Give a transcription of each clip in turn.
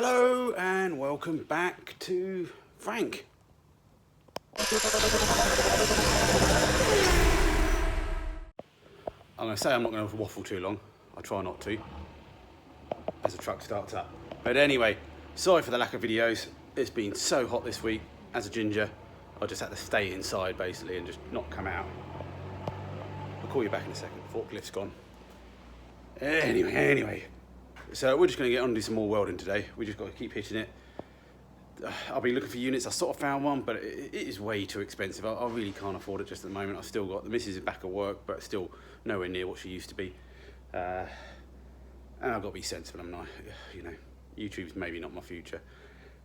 Hello and welcome back to Frank. I'm going to say I'm not going to waffle too long. I'll try not to as the truck starts up. But anyway, sorry for the lack of videos. It's been so hot this week. As a ginger, I just had to stay inside basically and just not come out. I'll call you back in a second. Forklift's gone. Anyway. So we're just going to get on and do some more welding today. We just got to keep hitting it. I'll be looking for units. I sort of found one, but it is way too expensive. I really can't afford it just at the moment. I've still got, the missus is back at work, but still nowhere near what she used to be. And I've got to be sensible. I'm not, YouTube's maybe not my future.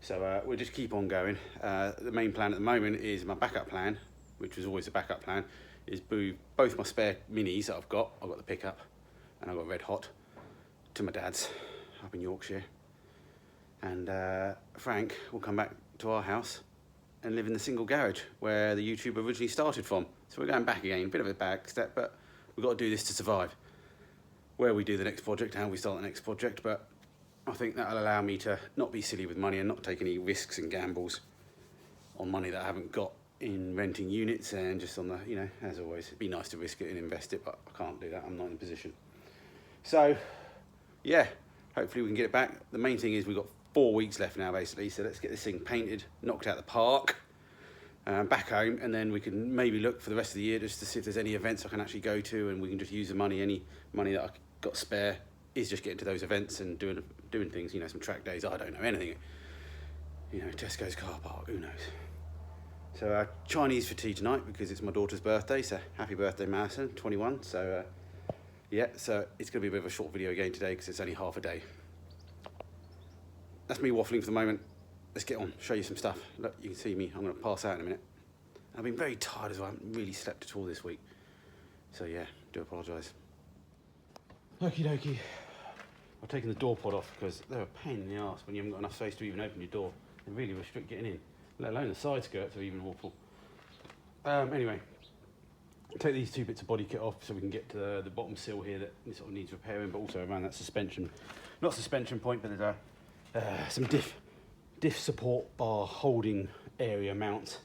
So we'll just keep on going. The main plan at the moment is my backup plan, which was always a backup plan, is move both my spare minis that I've got the pickup, and I've got Red Hot, to my dad's up in Yorkshire, and Frank will come back to our house and live in the single garage where the YouTube originally started from. So we're going back again, a bit of a back step, but we've got to do this to survive. Where we do the next project, how we start the next project, but I think that'll allow me to not be silly with money and not take any risks and gambles on money that I haven't got in renting units, and just on the, as always, it'd be nice to risk it and invest it, but I can't do that, I'm not in a position. So yeah, hopefully we can get it back. The main thing is we've got 4 weeks left now basically, so let's get this thing painted, knocked out the park, back home, and then we can maybe look for the rest of the year just to see if there's any events I can actually go to, and we can just use the money, any money that I've got spare is just getting to those events and doing things, some track days, I don't know, anything. Tesco's car park, who knows. So Chinese for tea tonight because it's my daughter's birthday, so happy birthday Madison, 21, so yeah, so it's going to be a bit of a short video again today because it's only half a day. That's me waffling for the moment. Let's get on, show you some stuff. Look, you can see me, I'm going to pass out in a minute. I've been very tired as well, I haven't really slept at all this week. So yeah, do apologise. Okie dokie. I've taken the door pod off because they're a pain in the arse when you haven't got enough space to even open your door. They really restrict getting in, let alone the side skirts are even awful. Anyway. Take these two bits of body kit off so we can get to the bottom sill here that sort of needs repairing, but also around that suspension, not suspension point, but there's some diff support bar holding area mounts.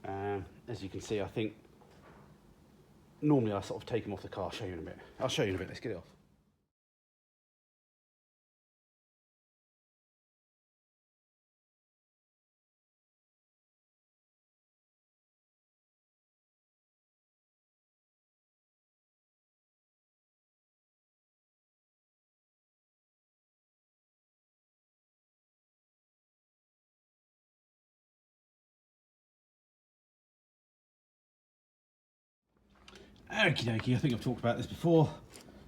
As you can see, I think normally I sort of take them off the car. I'll show you in a bit. Let's get it off. Okie dokie, I think I've talked about this before.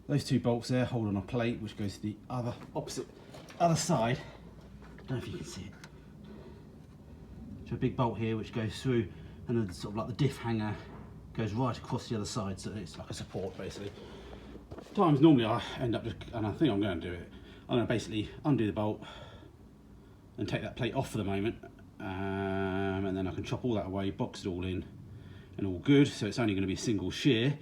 Those two bolts there hold on a plate which goes to the other side. I don't know if you can see it. So a big bolt here which goes through, and then sort of like the diff hanger goes right across the other side, so it's like a support basically. Times normally I end up just, and I think I'm going to do it, I'm going to basically undo the bolt and take that plate off for the moment, and then I can chop all that away, box it all in, and all good. So it's only going to be a single shear,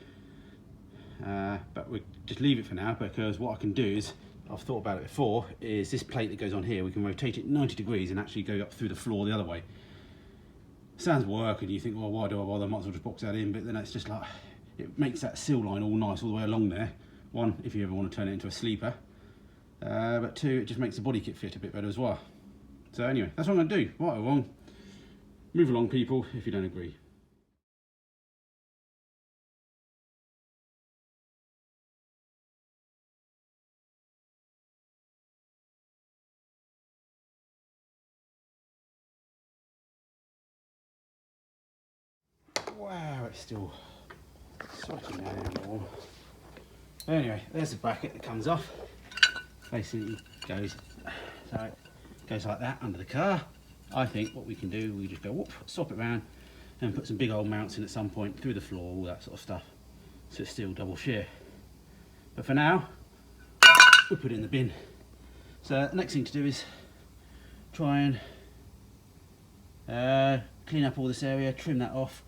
but we'll just leave it for now, because what I can do is, I've thought about it before, is this plate that goes on here, we can rotate it 90 degrees and actually go up through the floor the other way. Sounds work, and you think, well, why do I bother, I might as well just box that in, but then it's just like, it makes that sill line all nice all the way along there. One, if you ever want to turn it into a sleeper, but two, it just makes the body kit fit a bit better as well. So anyway, that's what I'm going to do. Right or wrong, move along people if you don't agree. Wow, it's still sweating down anymore. Anyway, there's the bracket that comes off. Basically goes like that under the car. I think what we can do, we just go whoop, swap it around and put some big old mounts in at some point through the floor, all that sort of stuff, so it's still double shear. But for now, we'll put it in the bin. So the next thing to do is try and clean up all this area, trim that off.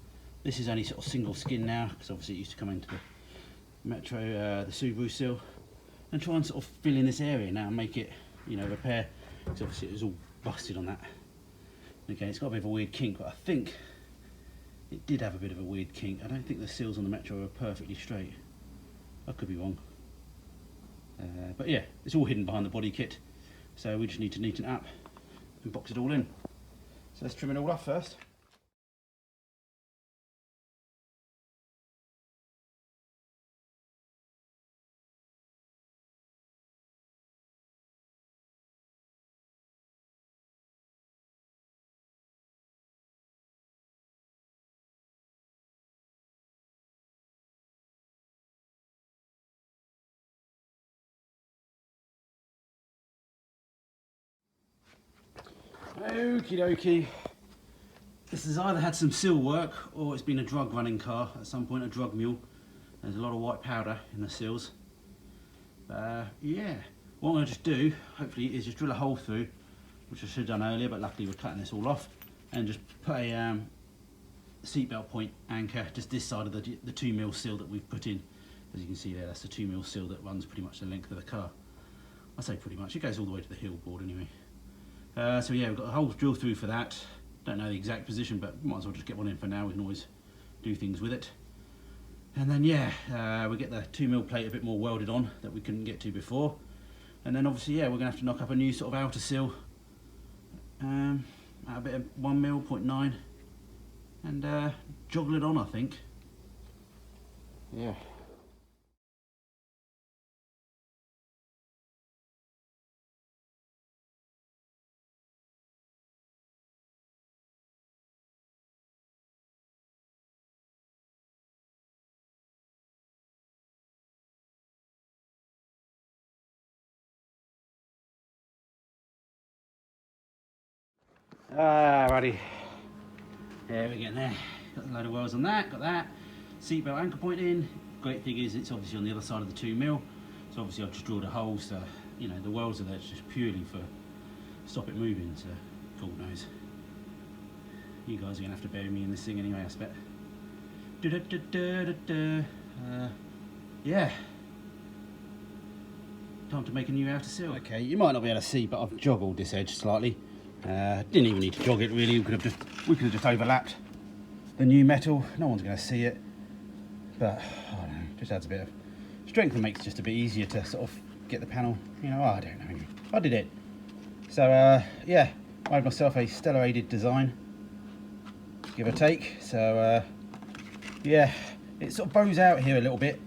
This is only sort of single skin now, because obviously it used to come into the Metro, the Subaru Sill, and try and sort of fill in this area now and make it, repair because obviously it was all busted on that. Again, it's got a bit of a weird kink, but I think it did have a bit of a weird kink. I don't think the seals on the Metro are perfectly straight. I could be wrong. But yeah, it's all hidden behind the body kit, so we just need to neaten it up and box it all in. So let's trim it all off first. Okie dokie. This has either had some Sill work or it's been a drug running car at some point, a drug mule. There's a lot of white powder in the seals. Yeah, what I'm going to just do, hopefully, is just drill a hole through, which I should have done earlier, but luckily we're cutting this all off, and just put a seatbelt point anchor just this side of the 2mm seal that we've put in. As you can see there, that's the 2mm seal that runs pretty much the length of the car. I say pretty much, it goes all the way to the heel board anyway. So yeah, we've got a hole drilled through for that. Don't know the exact position, but might as well just get one in for now. We can always do things with it. And then yeah, we get the 2mm plate a bit more welded on that we couldn't get to before. And then obviously, yeah, we're gonna have to knock up a new sort of outer seal. A bit of 1mm, 0.9, and joggle it on, I think. Yeah. Alrighty, there we're getting there. Got a load of welds on that, got that. Seatbelt anchor point in. Great thing is it's obviously on the other side of the 2mm. So obviously I've just drilled a hole, so you know the welds are there just purely for stop it moving, so God knows. You guys are gonna have to bury me in this thing anyway, I expect. Yeah. Time to make a new outer seal. Okay, you might not be able to see, but I've joggled this edge slightly. Didn't even need to jog it really. We could have just overlapped the new metal. No one's going to see it, but I don't know. Just adds a bit of strength and makes it just a bit easier to sort of get the panel. You know, I don't know. I did it. So yeah, I made myself a stellar-aided design, give or take. So yeah, it sort of bows out here a little bit.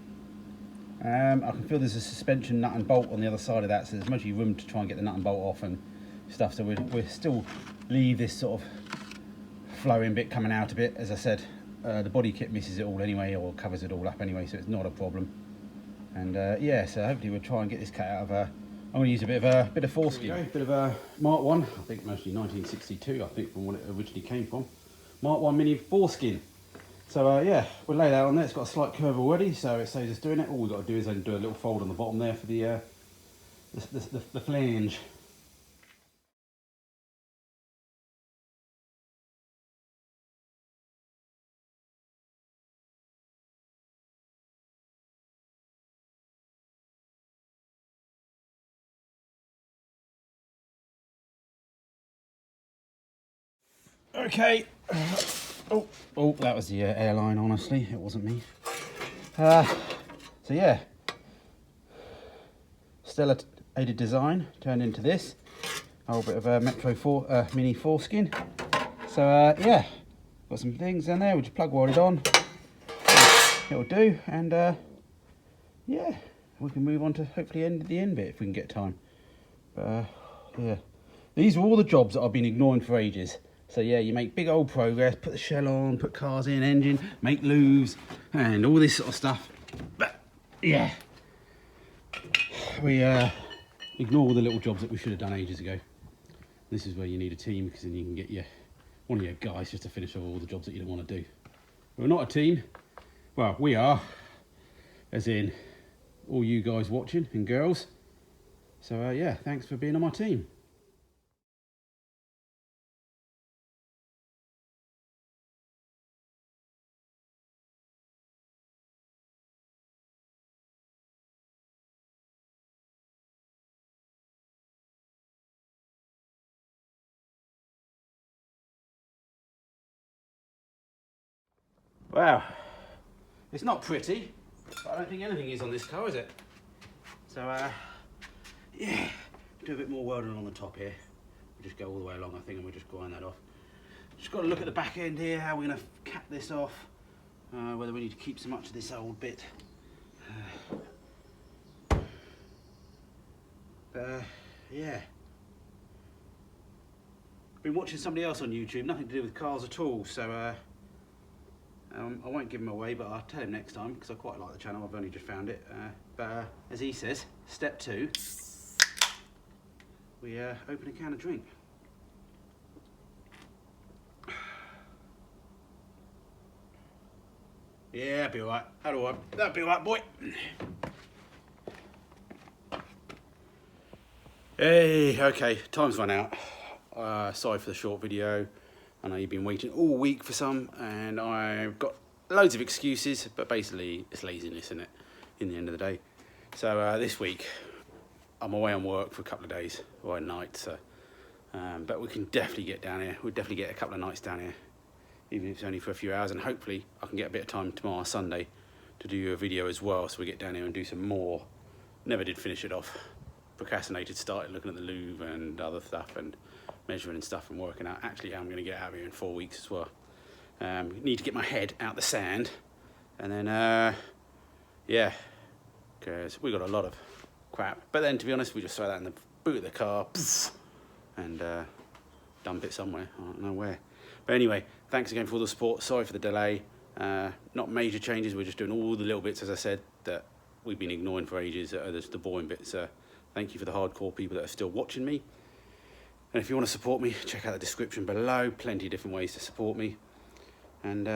I can feel there's a suspension nut and bolt on the other side of that, so there's mostly room to try and get the nut and bolt off and stuff. So we'll still leave this sort of flowing bit coming out a bit. As I said, the body kit misses it all anyway, or covers it all up anyway, so it's not a problem. And yeah, so hopefully we'll try and get this cut out of I'm going to use a bit of foreskin. A bit of a Mark 1, I think mostly 1962, I think, from what it originally came from. Mark 1 mini foreskin. So yeah, we'll lay that on there. It's got a slight curve already, so it saves us doing it. All we've got to do is then do a little fold on the bottom there for the flange. Okay. Oh, that was the airline, honestly. It wasn't me. So yeah. Stellar aided design turned into this. A whole bit of a Metro mini foreskin. So yeah, got some things in there. We'll just plug welded on. It'll do, and yeah, we can move on to hopefully the end bit if we can get time. But yeah, these are all the jobs that I've been ignoring for ages. So yeah, you make big old progress, put the shell on, put cars in, engine, make luves, and all this sort of stuff. But yeah, we ignore all the little jobs that we should have done ages ago. This is where you need a team, because then you can get one of your guys just to finish off all the jobs that you don't want to do. We're not a team. Well, we are, as in all you guys watching and girls. So yeah, thanks for being on my team. Wow, it's not pretty, but I don't think anything is on this car, is it? So, yeah, do a bit more welding on the top here. We'll just go all the way along, I think, and we'll just grind that off. Just got to look at the back end here, how we're going to cap this off, whether we need to keep so much of this old bit. Yeah. Been watching somebody else on YouTube, nothing to do with cars at all, so I won't give him away, but I'll tell him next time because I quite like the channel. I've only just found it. But as he says, step 2, we open a can of drink. Yeah, that'll be alright. That'll be alright, boy. Hey, okay, time's run out. Sorry for the short video. I know you've been waiting all week for some, and I've got loads of excuses, but basically it's laziness, isn't it, in the end of the day. So this week, I'm away on work for a couple of days, or a night, so, but we can definitely get down here. We'll definitely get a couple of nights down here, even if it's only for a few hours, and hopefully I can get a bit of time tomorrow, Sunday, to do a video as well, so we get down here and do some more. Never did finish it off. Procrastinated, started looking at the lube and other stuff and measuring and stuff and working out actually how I'm going to get out of here in 4 weeks as well. Need to get my head out the sand, and then yeah, because we got a lot of crap, but then to be honest we just throw that in the boot of the car, poof, and dump it somewhere, I don't know where. But anyway, thanks again for all the support. Sorry for the delay. Not major changes, we're just doing all the little bits, as I said, that we've been ignoring for ages. There's the boring bits. Thank you for the hardcore people that are still watching me. And if you want to support me, check out the description below. Plenty of different ways to support me. And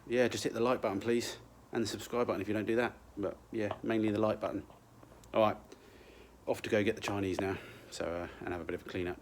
yeah, just hit the like button, please. And the subscribe button if you don't do that. But yeah, mainly the like button. All right, off to go get the Chinese now. So, and have a bit of a clean up.